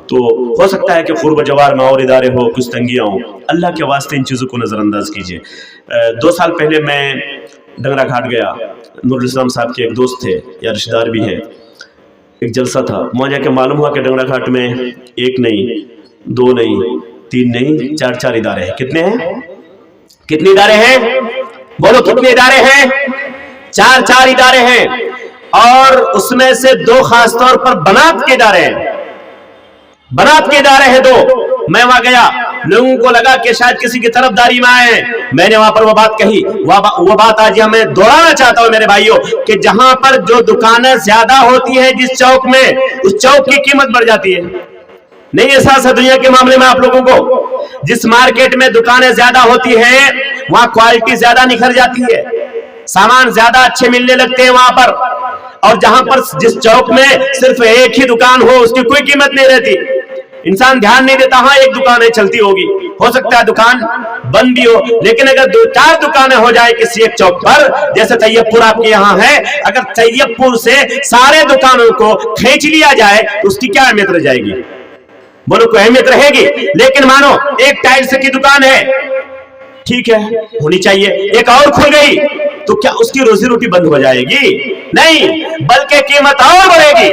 तो हो सकता है कि क़ुर्ब जवार में और इदारे हो, कुछ तंगियाँ हो। अल्लाह के वास्ते इन चीज़ों को नज़रअंदाज कीजिए। 2 साल पहले मैं डंगरा घाट गया, नूरुल इस्लाम साहब के एक दोस्त थे या रिश्तेदार भी हैं, एक जलसा था। वहाँ जाके मालूम हुआ कि डंगरा घाट में 1 नहीं, 2 नहीं, 3 नहीं, 4 इदारे हैं। कितने हैं? कितने इदारे हैं? बोलो कितने इदारे हैं? 4 इदारे हैं, और उसमें से 2 खास तौर पर बनात के इदारे हैं। बनात के इदारे हैं 2। मैं वहां गया, लोगों को लगा कि शायद किसी की तरफदारी में आए हैं। मैंने वहां पर वो बात कही, वो बात आज मैं दोहराना चाहता हूं मेरे भाइयों, कि जहां पर जो दुकानें ज्यादा होती हैं जिस चौक में, उस चौक की कीमत बढ़ जाती है। नहीं एहसास है दुनिया के मामले में आप लोगों को? जिस मार्केट में दुकानें ज्यादा होती हैं वहां क्वालिटी ज्यादा निखर जाती है, सामान ज्यादा अच्छे मिलने लगते हैं वहां पर। और जहां पर जिस चौक में सिर्फ एक ही दुकान हो उसकी कोई कीमत नहीं रहती, इंसान ध्यान नहीं देता, हाँ एक दुकान है चलती होगी, हो सकता है दुकान बंद भी हो, लेकिन अगर 2-4 दुकानें हो जाए किसी एक चौक पर, जैसे तैयबपुर आपके यहाँ है, अगर तैयबपुर से सारे दुकानों को खींच लिया जाए तो उसकी क्या अहमियत रह जाएगी? बोलो कोई अहमियत रहेगी? लेकिन मानो एक टाइल्स की दुकान है, ठीक है होनी चाहिए, एक और खुल गई तो क्या उसकी रोजी रोटी बंद हो जाएगी? नहीं, बल्कि कीमत और बढ़ेगी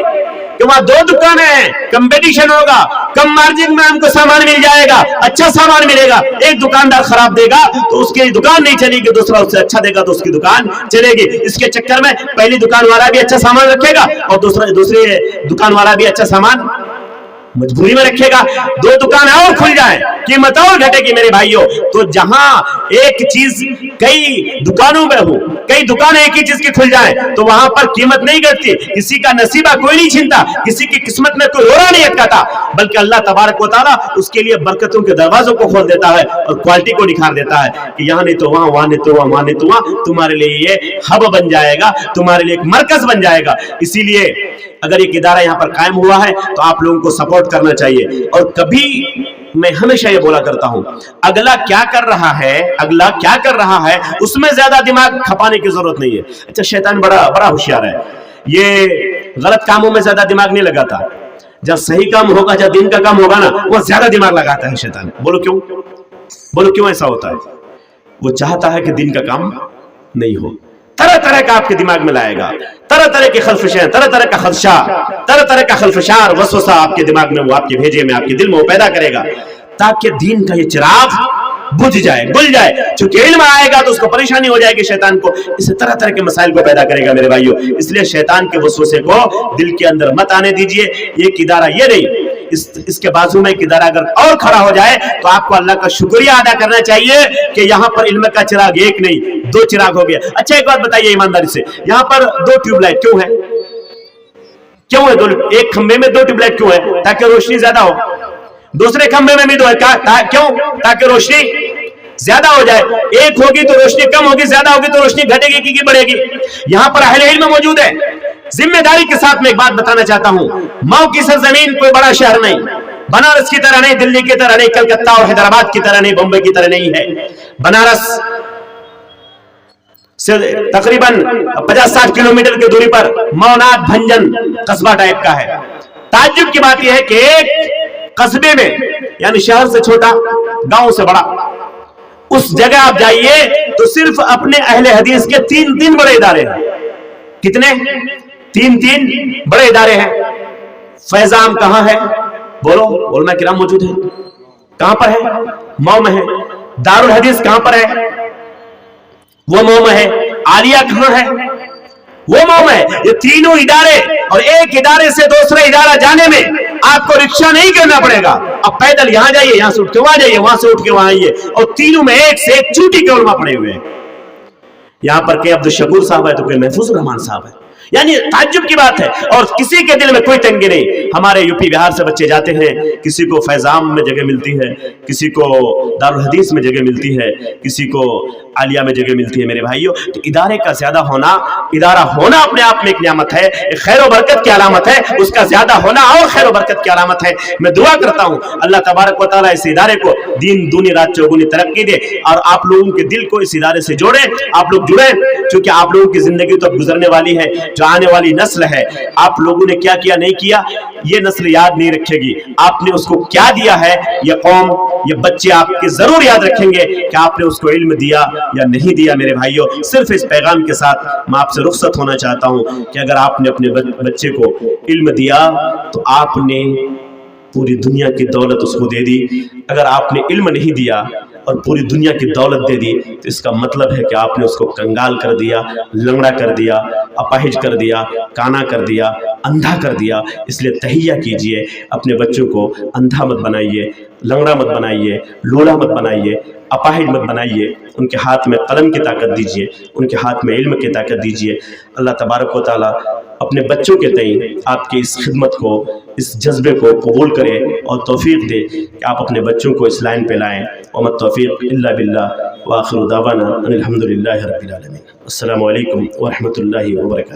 कि वहां 2 दुकानें हैं, कंपटीशन होगा, कम मार्जिन में हमको सामान मिल जाएगा, अच्छा सामान मिलेगा। एक दुकानदार खराब देगा तो उसकी दुकान नहीं चलेगी, दूसरा उससे अच्छा देगा तो उसकी दुकान चलेगी। इसके चक्कर में पहली दुकान वाला भी अच्छा सामान रखेगा और दूसरी दुकान वाला भी अच्छा सामान मजबूरी में रखेगा। 2 दुकान और खुल जाए, कीमत और घटेगी मेरे भाइयों। तो जहां एक चीज कई दुकानों में हो, कई दुकानें एक ही चीज की खुल जाए तो वहां पर कीमत नहीं घटती, किसी का नसीबा कोई नहीं छीनता, किसी की किस्मत में कोई रोड़ा नहीं अटकाता, बल्कि अल्लाह तबारक व तआला उसके लिए बरकतों के दरवाजों को खोल देता है और क्वालिटी को निखार देता है कि यहाँ नहीं तो वहां, वहां नहीं तो वहां, वहां नहीं तो वहां, तुम्हारे लिए ये हब बन जाएगा, तुम्हारे लिए एक मरकज बन जाएगा। इसीलिए अगर एक इदारा यहाँ पर कायम हुआ है तो आप लोगों को सपोर्ट करना चाहिए। और कभी मैं हमेशा ये बोला करता हूं, अगला क्या कर रहा है, अगला क्या कर रहा है उसमें ज्यादा दिमाग खपाने की जरूरत नहीं है। अच्छा शैतान बड़ा होशियार है, ये गलत कामों में ज्यादा दिमाग नहीं लगाता, जब सही काम होगा, जब दिन का काम होगा ना, वो ज्यादा दिमाग लगाता है शैतान। बोलो क्यों? बोलो क्यों ऐसा होता है? वो चाहता है कि दिन का काम नहीं हो, तरह तरह का आपके दिमाग में लाएगा, तरह तरह के खलफशां, तरह तरह का खदशा, तरह तरह का खलफशां और वसवसा आपके दिमाग में, वो आपके भेजे में, आपके दिल में वो पैदा करेगा, ताकि दीन का ये चिराग बुझ जाए, गुल जाए। चूंकि इल्म आएगा तो उसको परेशानी हो जाएगी शैतान को, इसे तरह तरह के मसाइल को पैदा करेगा मेरे भाइयों। इसलिए शैतान के वसवसे को दिल के अंदर मत आने दीजिए। एक इदारा ये नहीं, इसके बाजू में एक इदारा अगर और खड़ा हो जाए तो आपको अल्लाह का शुक्रिया अदा करना चाहिए कि यहाँ पर इल्म का चिराग एक नहीं 2 चिराग हो गया। अच्छा एक बात बताइए ईमानदारी से, यहाँ पर 2 ट्यूबलाइट क्यों है? क्यों है 2? एक खंबे में 2 ट्यूबलाइट क्यों है? ताकि रोशनी ज्यादा हो। दूसरे खंबे में भी 2 है, क्यों? ताकि रोशनी ज्यादा हो जाए। एक होगी तो रोशनी कम होगी, ज्यादा होगी तो रोशनी घटेगी कि बढ़ेगी। यहां पर अहले इल्म मौजूद है। जिम्मेदारी के साथ मैं एक बात बताना चाहता हूं, मऊ की सरजमीन कोई बड़ा शहर नहीं, बनारस की तरह नहीं, दिल्ली की तरह नहीं, कलकत्ता और हैदराबाद की तरह नहीं, बम्बई की तरह नहीं है। बनारस से तकरीबन 50-60 किलोमीटर की दूरी पर मौनाथ भंजन कस्बा टाइप का है। ताज्जुब की बात यह है कि एक कस्बे में, यानी शहर से छोटा, गांव से बड़ा, उस जगह आप जाइए तो सिर्फ अपने अहले हदीस के 3 बड़े इदारे हैं। कितने? 3 बड़े इदारे हैं। फैजाम कहां है? बोलो, उलमा किराम मौजूद है। कहां पर है? मऊ में है। दारुल हदीस कहां पर है? वो मऊ में है। आलिया कहां है? वो मऊ में है। ये 3 इदारे, और एक इदारे से दूसरे इदारा जाने में आपको रिक्शा नहीं करना पड़ेगा। अब पैदल यहां जाइए, यहां से उठ के वहां जाइए, वहां से उठ के वहां आइए, और तीनों में एक से एक चूटी के उलमा पड़े हुए हैं। यहां पर कहीं अब्दुल शकूर साहब है तो कोई महफूज रहमान साहब है। यानी ताज्जुब की बात है, और किसी के दिल में कोई तंगी नहीं। हमारे यूपी बिहार से बच्चे जाते हैं, किसी को फैजाम में जगह मिलती है, किसी को दारुल हदीस में जगह मिलती है, किसी को आलिया में जगह मिलती है। मेरे भाइयों, तो इदारे का ज्यादा होना, इदारा होना अपने आप में एक नियामत है, एक खैर व बरकत की अलामत है। उसका ज्यादा होना और खैर व बरकत की अलामत है। मैं दुआ करता हूं अल्लाह तबारक व तआला इस इदारे को दिन दूनी रात चौगुनी तरक्की दे, और आप लोगों के दिल को इस इदारे से जोड़े, आप लोग जुड़े। क्योंकि आप लोगों की जिंदगी तो गुजरने वाली है, जो आने वाली नस्ल है, आप लोगों ने क्या किया नहीं किया ये नस्ल याद नहीं रखेगी। आपने उसको क्या दिया है, ये कौम, ये बच्चे आपके जरूर याद रखेंगे कि आपने उसको इल्म दिया या नहीं दिया। मेरे भाइयों, सिर्फ इस पैगाम के साथ मैं आपसे रुखसत होना चाहता हूं कि अगर आपने अपने बच्चे को इल्म दिया तो आपने पूरी दुनिया की दौलत उसको दे दी। अगर आपने इल्म नहीं दिया और पूरी दुनिया की दौलत दे दी तो इसका मतलब है कि आपने उसको कंगाल कर दिया, लंगड़ा कर दिया, अपाहिज कर दिया, काना कर दिया, अंधा कर दिया। इसलिए तहिया कीजिए, अपने बच्चों को अंधा मत बनाइए, लंगड़ा मत बनाइए, लूला मत बनाइए, अपाहिज मत बनाइए। उनके हाथ में कलम की ताकत दीजिए, उनके हाथ में इल्म की ताकत दीजिए। अल्लाह तबारक व तआला अपने बच्चों के तई आपकी इस खिदमत को, इस जज्बे को कबूल करे और तौफीक दे कि आप अपने बच्चों को इस लाइन पे लाएँ। वमत तौफीक इल्ला बिल्लाह व आखिरु दावाना अनिल हम्दुलिल्लाहि रब्बिल आलमीन। अस्सलामु अलैकुम व रहमतुल्लाहि व बरकातहू।